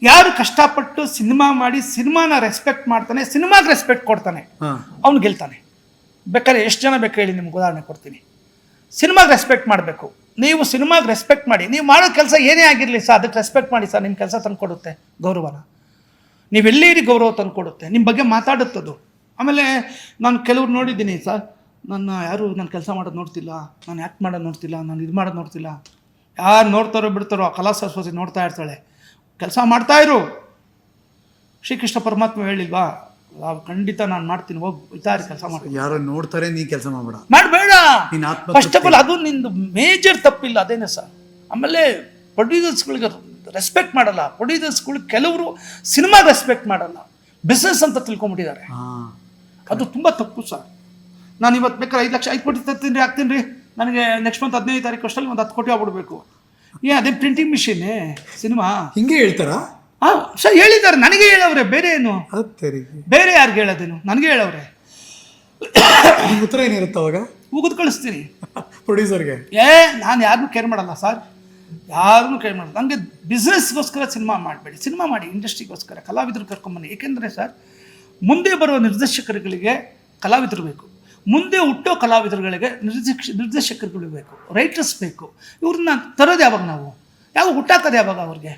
ಯಾರು ಕಷ್ಟಪಟ್ಟು ಸಿನಿಮಾ ಮಾಡಿ ಸಿನಿಮಾನ ರೆಸ್ಪೆಕ್ಟ್ ಮಾಡ್ತಾನೆ, ಸಿನಿಮಾಗೆ ರೆಸ್ಪೆಕ್ಟ್ ಕೊಡ್ತಾನೆ, ಅವನು ಗೆಲ್ತಾನೆ. ಬೇಕಾದ್ರೆ ಎಷ್ಟು ಜನ ಬೇಕು ಹೇಳಿ, ನಿಮ್ಗೆ ಉದಾಹರಣೆ ಕೊಡ್ತೀನಿ. ಸಿನಿಮಾಗೆ ರೆಸ್ಪೆಕ್ಟ್ ಮಾಡಬೇಕು. ನೀವು ಸಿನಿಮಾಗೆ ರೆಸ್ಪೆಕ್ಟ್ ಮಾಡಿ, ನೀವು ಮಾಡೋ ಕೆಲಸ ಏನೇ ಆಗಿರಲಿ ಸರ್, ಅದಕ್ಕೆ ರೆಸ್ಪೆಕ್ಟ್ ಮಾಡಿ ಸರ್. ನಿಮ್ಮ ಕೆಲಸ ತಂದುಕೊಡುತ್ತೆ ಗೌರವನ. ನೀವೆಲ್ಲೇ ಗೌರವ ತಂದುಕೊಡುತ್ತೆ, ನಿಮ್ಮ ಬಗ್ಗೆ ಮಾತಾಡುತ್ತದು. ಆಮೇಲೆ ನಾನು ಕೆಲವ್ರು ನೋಡಿದ್ದೀನಿ ಸರ್, ನನ್ನ ಕೆಲಸ ಮಾಡೋದು ನೋಡ್ತಿಲ್ಲ, ನಾನು ಆ್ಯಕ್ಟ್ ಮಾಡೋದು ನೋಡ್ತಿಲ್ಲ, ನಾನು ಇದು ಮಾಡೋದು ನೋಡ್ತಿಲ್ಲ. ಯಾರು ನೋಡ್ತಾರೋ ಬಿಡ್ತಾರೋ, ಆ ಕಲಾ ಸರಸ್ವತಿ ನೋಡ್ತಾ ಇರ್ತಾಳೆ, ಕೆಲಸ ಮಾಡ್ತಾಯಿರು. ಶ್ರೀಕೃಷ್ಣ ಪರಮಾತ್ಮ ಹೇಳಿಲ್ವಾ, ಖಂಡಿತ ನಾನು ಮಾಡ್ತೀನಿ, ಹೋಗಿ ಇದ್ದಾರೆ ಕೆಲಸ ಮಾಡಿ. ಯಾರೋ ನೋಡ್ತಾರೆ, ನೀ ಕೆಲಸ ಮಾಡಬೇಡ. ಫಸ್ಟ್ ಆಫ್ ಆಲ್ ಅದು ನಿಂದು ಮೇಜರ್ ತಪ್ಪಿಲ್ಲ, ಅದೇನೇ ಸರ್. ಆಮೇಲೆ ಪ್ರೊಡ್ಯೂಸರ್ಸ್ಗಳಿಗೆ ರೆಸ್ಪೆಕ್ಟ್ ಮಾಡಲ್ಲ. ಪ್ರೊಡ್ಯೂಸರ್ಸ್ಗಳು ಕೆಲವರು ಸಿನಿಮಾ ರೆಸ್ಪೆಕ್ಟ್ ಮಾಡಲ್ಲ, ಬಿಸ್ನೆಸ್ ಅಂತ ತಿಳ್ಕೊಂಬಿಟ್ಟಿದ್ದಾರೆ. ಅದು ತುಂಬ ತಪ್ಪು ಸರ್. ನಾನು ಇವತ್ತು ಬೇಕಾದ್ರೆ 5 ಲಕ್ಷ 5 ಕೋಟಿ ತರ್ತೀನಿ ರೀ, ಹಾಕ್ತೀನಿ ರೀ, ನನಗೆ ನೆಕ್ಸ್ಟ್ ಮಂತ್ 15 ತಾರೀಕು ಅಷ್ಟರಲ್ಲಿ ಒಂದು 10 ಕೋಟಿ ಆಗ್ಬಿಡ್ಬೇಕು. ಅದೇ ಪ್ರಿಂಟಿಂಗ್ ಮಿಷಿನ್ನೇ ಸಿನಿಮಾ. ಹಿಂಗೆ ಹೇಳ್ತಾರಾ? ಸರ್ ಹೇಳಿದ್ದಾರೆ, ನನಗೆ ಹೇಳವ್ರೆ, ಬೇರೆ ಏನು, ಬೇರೆ ಯಾರಿಗೆ ಹೇಳೋದೇನು, ನನಗೆ ಹೇಳವ್ರೆ. ಉತ್ತರ ಏನಿರುತ್ತೆ ಅವಾಗ? ಉಗಿದು ಕಳಿಸ್ತೀನಿ ಪ್ರೊಡ್ಯೂಸರ್ಗೆ. ನಾನು ಯಾರನ್ನೂ ಕೇರ್ ಮಾಡಲ್ಲ ಸರ್, ಯಾರನ್ನೂ ಕೇರ್ ಮಾಡಲ್ಲ. ನನಗೆ ಬಿಸ್ನೆಸ್ಗೋಸ್ಕರ ಸಿನಿಮಾ ಮಾಡಬೇಡಿ, ಸಿನಿಮಾ ಮಾಡಿ ಇಂಡಸ್ಟ್ರಿಗೋಸ್ಕರ, ಕಲಾವಿದರು ಕರ್ಕೊಂಬನ್ನಿ. ಏಕೆಂದರೆ ಸರ್, ಮುಂದೆ ಬರುವ ನಿರ್ದೇಶಕರುಗಳಿಗೆ ಕಲಾವಿದರು ಬೇಕು, ಮುಂದೆ ಹುಟ್ಟೋ ಕಲಾವಿದರುಗಳಿಗೆ ನಿರ್ದೇಶಕರುಗಳು ಬೇಕು, ರೈಟರ್ಸ್ ಬೇಕು. ಇವ್ರನ್ನ ತರೋದು ಯಾವಾಗ, ನಾವು ಯಾವಾಗ ಹುಟ್ಟಾಕೋದು ಯಾವಾಗ ಅವ್ರಿಗೆ?